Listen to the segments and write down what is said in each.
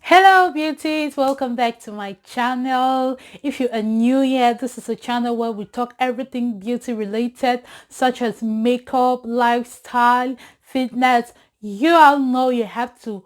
Hello beauties, welcome back to my channel. If you are new here, this is a channel where we talk everything beauty related, such as makeup, lifestyle, fitness. You all know you have to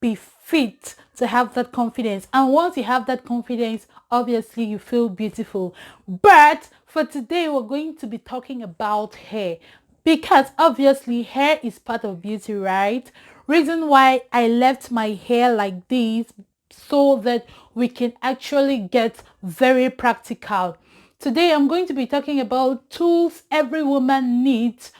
be fit to have that confidence, and once you have that confidence, obviously you feel beautiful. But for today we're going to be talking about hair, because obviously hair is part of beauty, right? Reason why I left my hair like this, so that we can actually get very practical. Today I'm going to be talking about tools every woman needs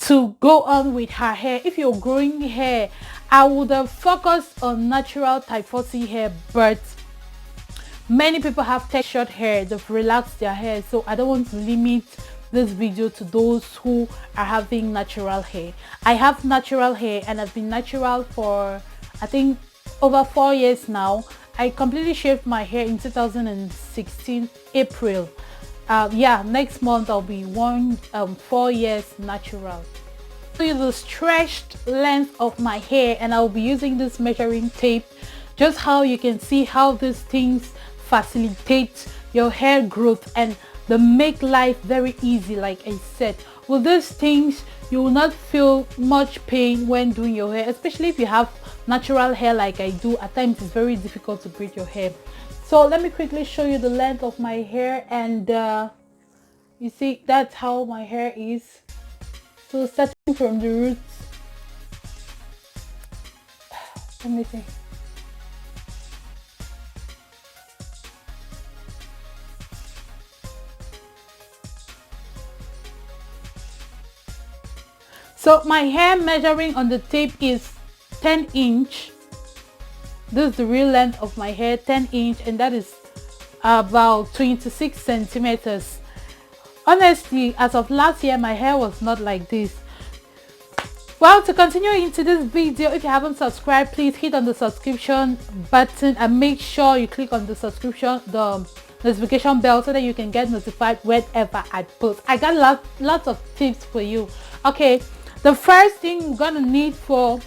to go on with her hair. If you're growing hair, I would have focused on natural type 40 hair, but many people have textured hair, they've relaxed their hair, so I don't want to limit this video to those who are having natural hair. I have natural hair and I've been natural for I think over 4 years now. I completely shaved my hair in 2016 April. Yeah, next month I'll be 4 years natural. Show you the stretched length of my hair, and I'll be using this measuring tape, just how you can see how these things facilitate your hair growth and they make life very easy. Like I said, with these things you will not feel much pain when doing your hair, especially if you have natural hair like I do. At times it's very difficult to braid your hair. So let me quickly show you the length of my hair, and you see that's how my hair is. So starting from the roots, let me see. So my hair measuring on the tape is 10 inch. This is the real length of my hair, 10 inch, and that is about 26 centimeters. Honestly, as of last year, my hair was not like this. Well, to continue into this video, if you haven't subscribed, please hit on the subscription button and make sure you click on the notification bell, so that you can get notified whenever I post. I got lots of tips for you. Okay, the first thing we're gonna need for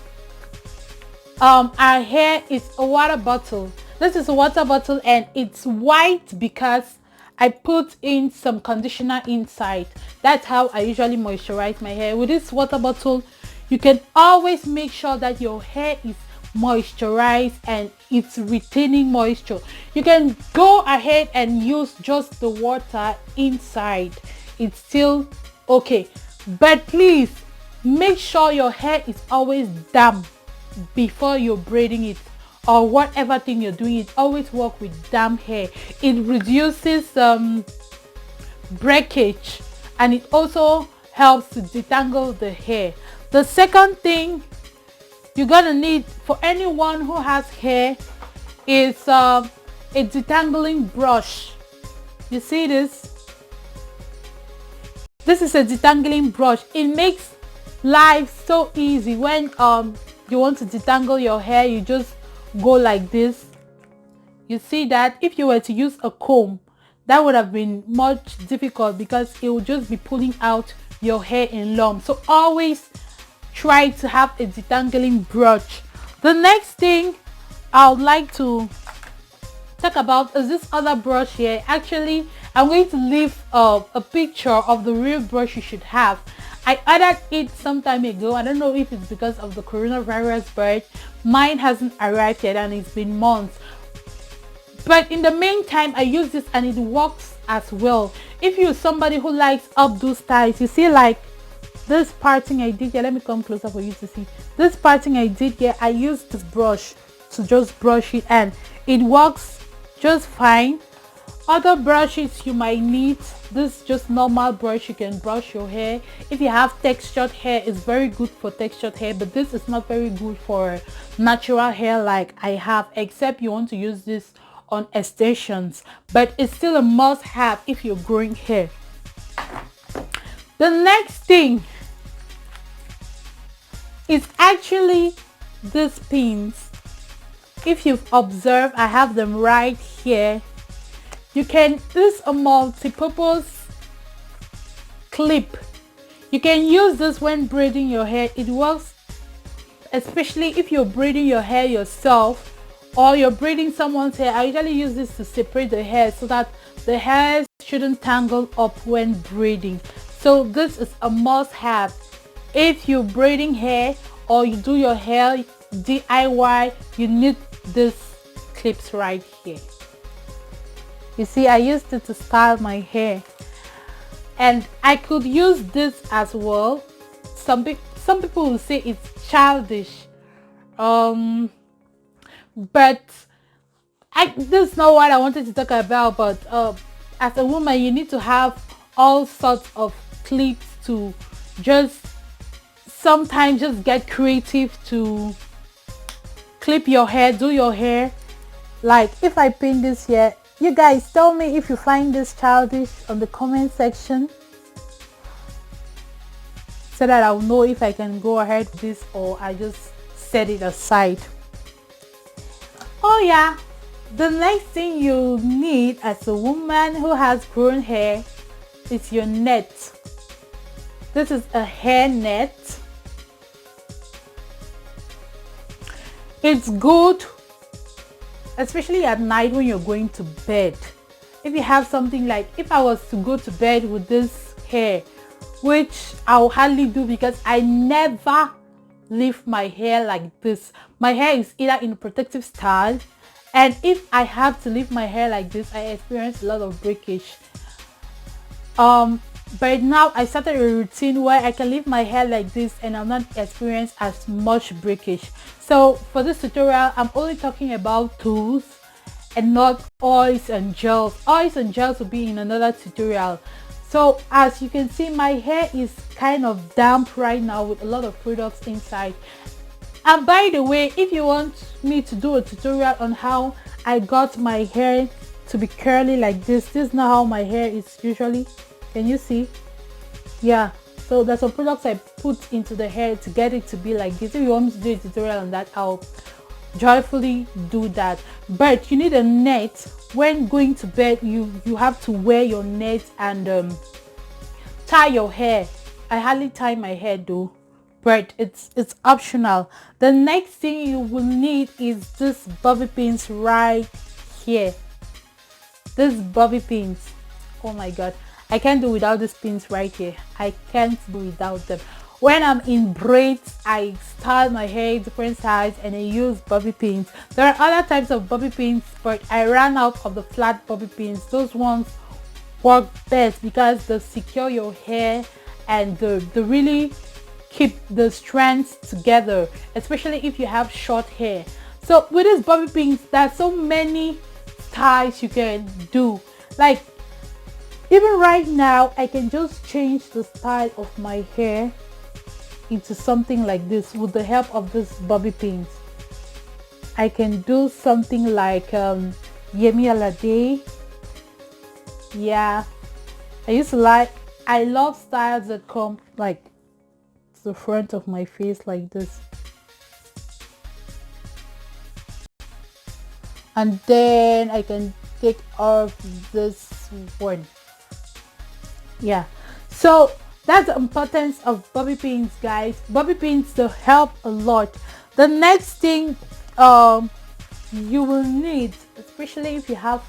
our hair is a water bottle. This is a water bottle and it's white because I put in some conditioner inside. That's how I usually moisturize my hair. With this water bottle, you can always make sure that your hair is moisturized and it's retaining moisture. You can go ahead and use just the water inside, it's still okay, but please make sure your hair is always damp before you're braiding it, or whatever thing you're doing. It always work with damp hair. It reduces breakage, and it also helps to detangle the hair. The second thing you're gonna need for anyone who has hair is a detangling brush. You see this? This is a detangling brush. It makes life so easy. When you want to detangle your hair, you just go like this. You see that? If you were to use a comb, that would have been much difficult because it would just be pulling out your hair in lumps. So always try to have a detangling brush. The next thing I would like to talk about is this other brush here. Actually, I'm going to leave a picture of the real brush you should have. I ordered it some time ago. I don't know if it's because of the coronavirus, but mine hasn't arrived yet and it's been months. But in the meantime, I use this and it works as well. If you're somebody who likes updo styles, you see like this parting I did here. Let me come closer for you to see. This parting I did here, I used this brush to just brush it and it works just fine. Other brushes you might need, this just normal brush, you can brush your hair. If you have textured hair, it's very good for textured hair, but this is not very good for natural hair like I have, except you want to use this on extensions, but it's still a must have if you're growing hair. The next thing is actually these pins. If you've observed, I have them right here. You can use a multi-purpose clip. You can use this when braiding your hair. It works especially if you're braiding your hair yourself or you're braiding someone's hair. I usually use this to separate the hair so that the hairs shouldn't tangle up when braiding. So this is a must-have if you're braiding hair or you do your hair DIY. You need this clips right here. You see, I used it to style my hair, and I could use this as well. Some people will say it's childish, but this is not what I wanted to talk about. But as a woman, you need to have all sorts of clips to just sometimes just get creative to clip your hair, do your hair. Like if I pin this here, you guys tell me if you find this childish on the comment section, so that I'll know if I can go ahead with this or I just set it aside. Oh yeah, the next thing you need as a woman who has grown hair is your net. This is a hair net. It's good, especially at night when you're going to bed. If you have something like, if I was to go to bed with this hair, which I'll hardly do because I never leave my hair like this. My hair is either in a protective style, and if I have to leave my hair like this, I experience a lot of breakage. But now I started a routine where I can leave my hair like this and I'm not experience as much breakage. So for this tutorial, I'm only talking about tools and not oils and gels. Oils and gels will be in another tutorial. So as you can see, my hair is kind of damp right now with a lot of products inside. And by the way, if you want me to do a tutorial on how I got my hair to be curly like this is not how my hair is usually. Can you see? Yeah, so there's some products I put into the hair to get it to be like this. If you want me to do a tutorial on that, I'll joyfully do that. But you need a net. When going to bed, you have to wear your net and tie your hair. I hardly tie my hair though, but it's optional. The next thing you will need is this bobby pins right here. This bobby pins, oh my god, I can't do without these pins right here. I can't do without them. When I'm in braids, I style my hair different sides and I use bobby pins. There are other types of bobby pins, but I ran out of the flat bobby pins. Those ones work best because they secure your hair and they really keep the strands together, especially if you have short hair. So with these bobby pins, there's so many styles you can do. Like even right now, I can just change the style of my hair into something like this with the help of this bobby pins. I can do something like Yemi Alade. Yeah, I love styles that come like to the front of my face like this, and then I can take off this one. Yeah, so that's the importance of bobby pins, guys. Bobby pins to help a lot. The next thing you will need, especially if you have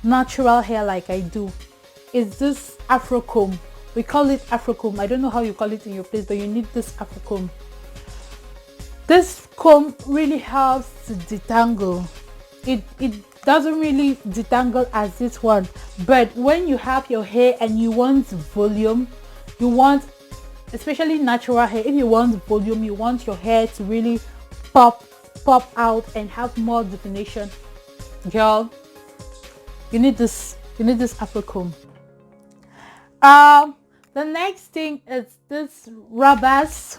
natural hair like I do, is this afro comb. We call it afro comb. I don't know how you call it in your place, but you need this afro comb. This comb really helps to detangle. It doesn't really detangle as this one, but when you have your hair and you want volume, you want, especially natural hair, if you want volume, you want your hair to really pop out and have more definition, girl, you need this afro comb. The next thing is this rubbers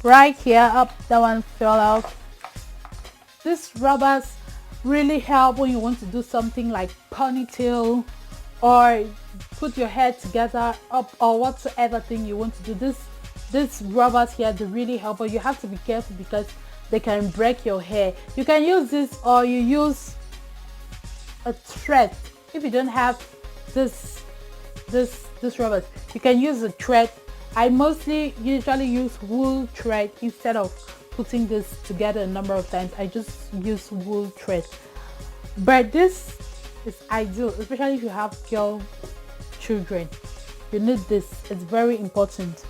right here. Up, that one fell out. This rubbers really help when you want to do something like ponytail or put your hair together up or whatsoever thing you want to do. This rubbers here, they really help, but you have to be careful because they can break your hair. You can use this or you use a thread. If you don't have this rubbers, you can use a thread. I usually use wool thread instead of putting this together a number of times. I just use wool thread, but this is ideal, especially if you have girl children. You need this, it's very important.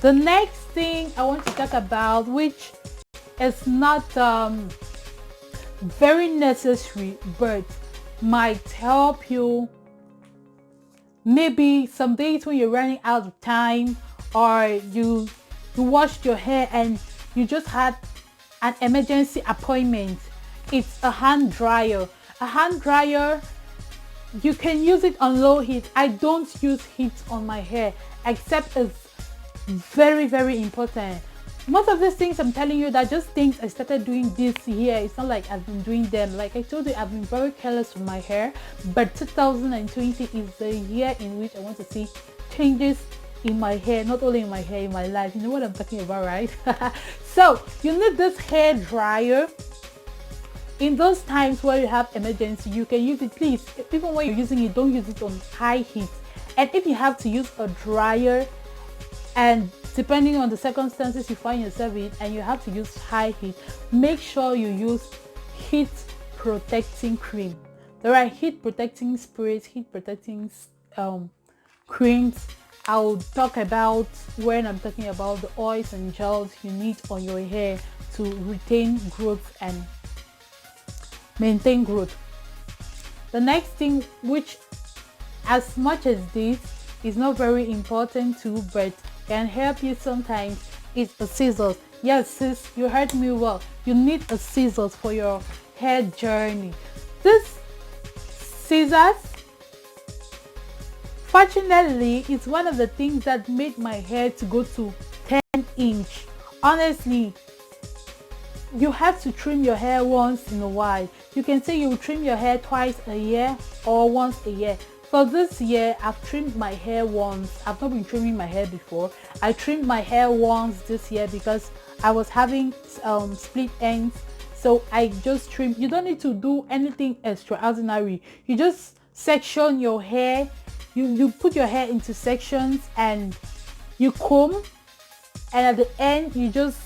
The next thing I want to talk about, which is not very necessary but might help you maybe some days when you're running out of time, or you washed your hair and you just had an emergency appointment. It's a hand dryer. A hand dryer, you can use it on low heat. I don't use heat on my hair except it's very, very important. Most of these things I'm telling you, that just things I started doing this year. It's not like I've been doing them. Like I told you, I've been very careless with my hair, but 2020 is the year in which I want to see changes in my hair, not only in my hair, in my life. You know what I'm talking about, right? So you need this hair dryer. In those times where you have emergency, you can use it. Please, even when you're using it, don't use it on high heat. And if you have to use a dryer, and depending on the circumstances you find yourself in, and you have to use high heat, make sure you use heat protecting cream. There are heat protecting sprays, heat protecting creams. I'll talk about when I'm talking about the oils and gels you need on your hair to retain growth and maintain growth. The next thing, which as much as this is not very important too, but can help you sometimes, is a scissors. Yes, sis, you heard me well. You need a scissors for your hair journey. This scissors, fortunately, it's one of the things that made my hair to go to 10-inch. Honestly, you have to trim your hair once in a while. You can say you trim your hair twice a year or once a year. For this year, I've trimmed my hair once. I've not been trimming my hair before. I trimmed my hair once this year because I was having split ends. So I just trimmed. You don't need to do anything extraordinary. You just section your hair. You put your hair into sections and you comb. And at the end, you just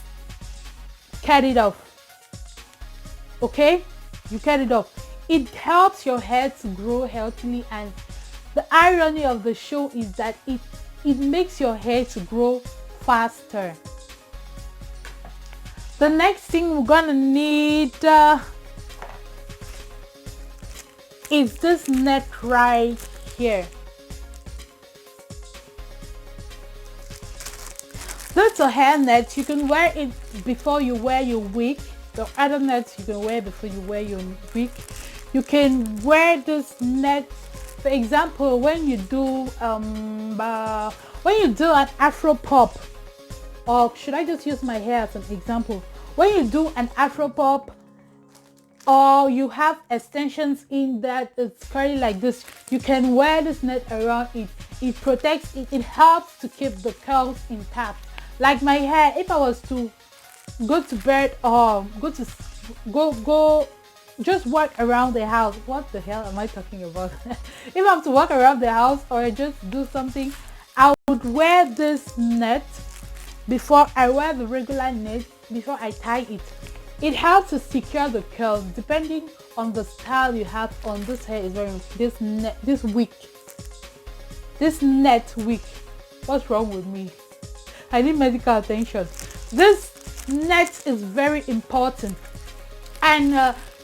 cut it off. Okay, you cut it off. It helps your hair to grow healthily, and the irony of the show is that it makes your hair to grow faster. The next thing we're gonna need is this net right here. That's a hair net. You can wear it before you wear your wig. The other nets you can wear before you wear your wig. You can wear this net, for example, when you do an afro pop, or should I just use my hair as an example? When you do an afro pop, or you have extensions in that it's curly like this, you can wear this net around it. It protects it. It helps to keep the curls intact. Like my hair, if I was to go to bed or go just walk around the house, what the hell am I talking about? If I have to walk around the house or just do something, I would wear this net before I wear the regular net, before I tie it. It helps to secure the curls depending on the style you have on this hair. Is very this net wig. What's wrong with me? I need medical attention. This net is very important. And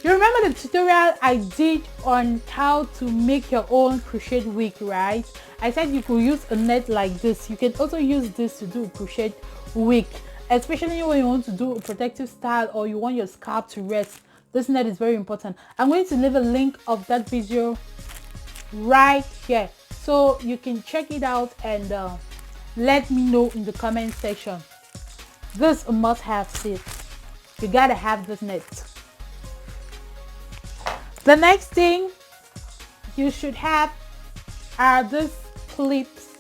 you remember the tutorial I did on how to make your own crochet wig, right? I said you could use a net like this. You can also use this to do a crochet wig, especially when you want to do a protective style or you want your scalp to rest. This net is very important. I'm going to leave a link of that video right here so you can check it out and let me know in the comment section. This is a must-have, sis. You gotta have this net. The next thing you should have are these clips.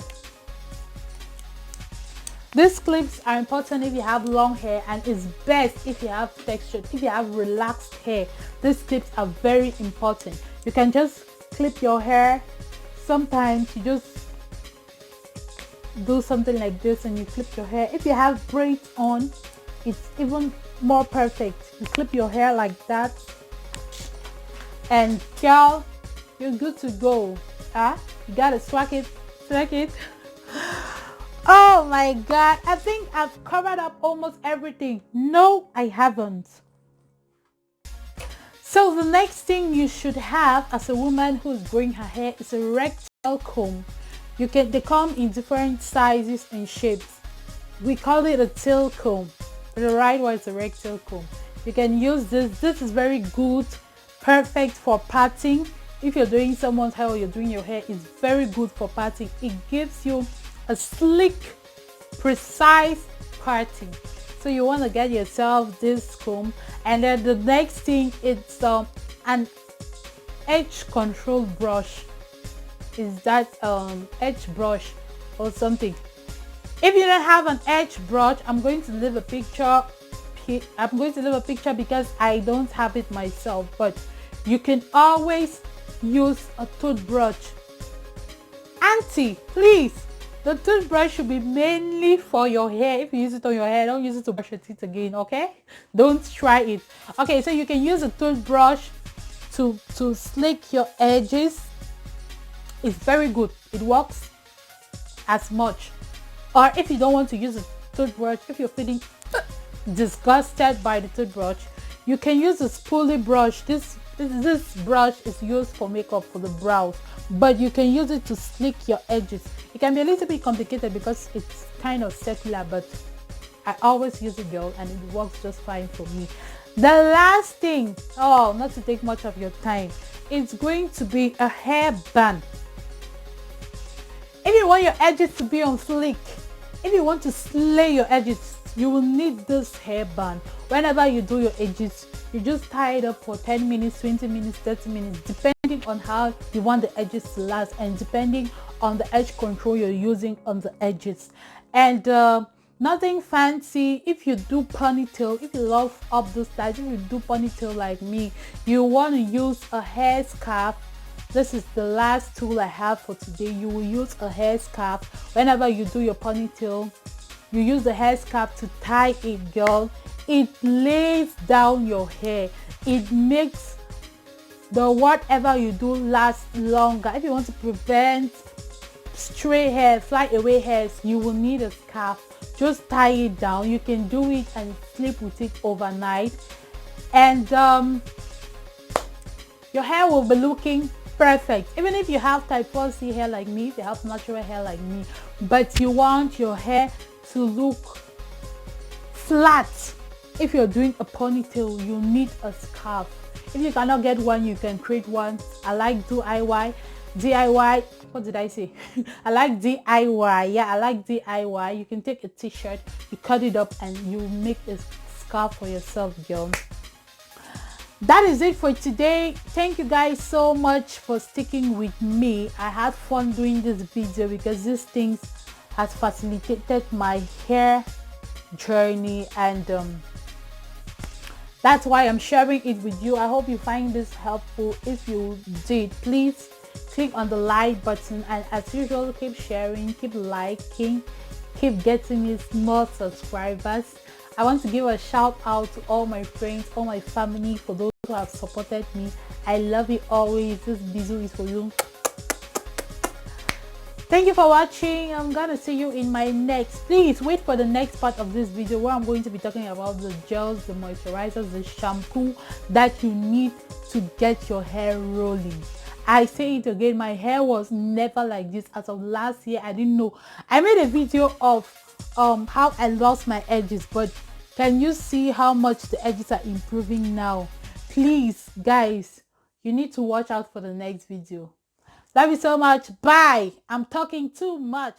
These clips are important if you have long hair, and it's best if you have textured, if you have relaxed hair. These clips are very important. You can just clip your hair. Sometimes you just do something like this and you clip your hair. If you have braids on, it's even more perfect. You clip your hair like that, and girl, you're good to go. You gotta swag it. Oh my god, I think I've covered up almost everything. No, I haven't. So the next thing you should have as a woman who's growing her hair is a rectal comb. They come in different sizes and shapes. We call it a tail comb. The right one is a rectal comb. You can use this. This is very good, perfect for parting. If you're doing someone's hair or you're doing your hair, it's very good for parting. It gives you a slick, precise parting. So you want to get yourself this comb, and then the next thing, it's an edge control brush. Is that edge brush or something? If you don't have an edge brush, I'm going to leave a picture. I'm going to leave a picture because I don't have it myself, but you can always use a toothbrush. Auntie, please, the toothbrush should be mainly for your hair. If you use it on your hair, don't use it to brush your teeth again, okay? Don't try it. Okay, so you can use a toothbrush to slick your edges. It's very good. It works as much. Or if you don't want to use a toothbrush, if you're feeling disgusted by the toothbrush, you can use a spoolie brush. This brush is used for makeup, for the brows, but you can use it to slick your edges. It can be a little bit complicated because it's kind of circular, but I always use it, girl, and it works just fine for me. The last thing, not to take much of your time, it's going to be a hair band. If you want your edges to be on fleek, if you want to slay your edges, you will need this hairband. Whenever you do your edges, you just tie it up for 10 minutes, 20 minutes, 30 minutes, depending on how you want the edges to last and depending on the edge control you're using on the edges. And nothing fancy. If you do ponytail, if you love up those styles, if you do ponytail like me, you want to use a hair scarf. This is the last tool I have for today. You will use a hair scarf. Whenever you do your ponytail, you use the hair scarf to tie it, girl. It lays down your hair. It makes the whatever you do last longer. If you want to prevent stray hair, fly away hairs, you will need a scarf. Just tie it down. You can do it and sleep with it overnight, and your hair will be looking perfect. Even if you have type 4C hair like me, if you have natural hair like me, but you want your hair to look flat, if you're doing a ponytail, you need a scarf. If you cannot get one, you can create one. I like DIY. What did I say? I like DIY. Yeah, I like DIY. You can take a t-shirt, you cut it up, and you make a scarf for yourself, girl. That is it for today. Thank you guys so much for sticking with me. I had fun doing this video because these things has facilitated my hair journey, and that's why I'm sharing it with you. I hope you find this helpful. If you did, please click on the like button, and as usual, keep sharing, keep liking, keep getting me more subscribers. I want to give a shout out to all my friends, all my family, for those who have supported me. I love you always. This video is for you. Thank you for watching. I'm gonna see you in my next. Please wait for the next part of this video where I'm going to be talking about the gels, the moisturizers, the shampoo that you need to get your hair rolling. I say it again, my hair was never like this. As of last year, I didn't know. I made a video of how I lost my edges, but can you see how much the edges are improving now? Please guys, you need to watch out for the next video. Love you so much. Bye. I'm talking too much.